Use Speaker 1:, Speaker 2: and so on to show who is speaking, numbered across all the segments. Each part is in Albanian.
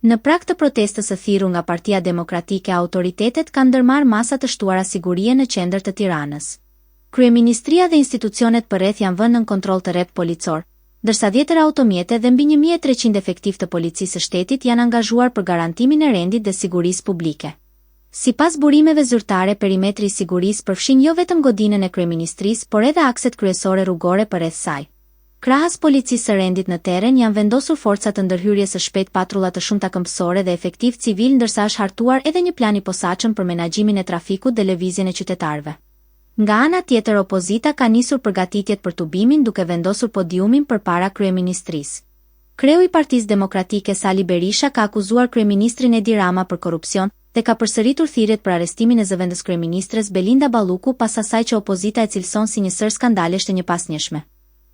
Speaker 1: Në prag të protestës së thirrur nga Partia Demokratike, autoritetet kanë ndërmarrë masa të shtuara sigurie në qendër të Tiranës. Kryeministria dhe institucionet përreth janë vënë nën kontroll të rrep policor, ndërsa 10 automjete dhe mbi 1300 efektiv të policisë së shtetit janë angazhuar për garantimin e rendit dhe sigurisë publike. Sipas burimeve zyrtare, perimetri i sigurisë përfshin jo vetëm godinën e kryeministrisë, por edhe akset kryesore rrugore përreth saj. Krahas policisë së rendit në teren janë vendosur forca të ndërhyrjes së shpejtë, patrulla të shumta këmbësore dhe efektiv civil, ndërsa është hartuar edhe një plan i posaçëm për menaxhimin e trafikut dhe lëvizjen e qytetarëve. Nga ana tjetër, opozita ka nisur përgatitjet për tubimin, duke vendosur podiumin përpara kryeministrisë. Kreu i Partisë Demokratike Sali Berisha ka akuzuar kryeministrin Edi Rama për korrupsion dhe ka përsëritur thirrjet për arrestimin e zëvendës kryeministres Belinda Balluku pas asaj që opozita e cilëson si një sër skandalesh të njëpasnjëshme.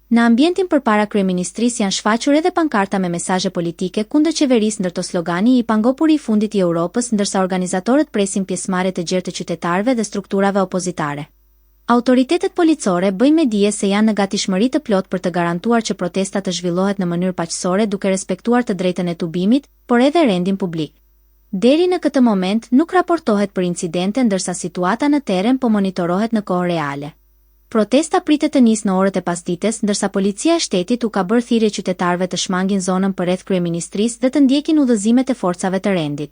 Speaker 1: Në ambientin përpara kryeministrisë janë shfaqur edhe pankarta me mesazhe politike kundër qeverisë, ndërto slogani i pangopuri i fundit i Europës, ndërsa organizatorët presin pjesëmarrje të gjerë të qytetarëve dhe strukturave opozitare. Autoritetet policore bëjnë me dije se janë në gatishmëri të plot për të garantuar që protesta të zhvillohet në mënyrë paqësore duke respektuar të drejtën e tubimit, por edhe rendin publik. Deri në këtë moment nuk raportohet për incidente, ndërsa situata në teren po monitorohet në kohë reale. Protesta pritet të nisë në orët e pasdites, ndërsa policia e shtetit u ka bërë thirrje qytetarëve të shmangin zonën përreth kryeministrisë dhe të ndjekin udhëzimet e forcave të rendit.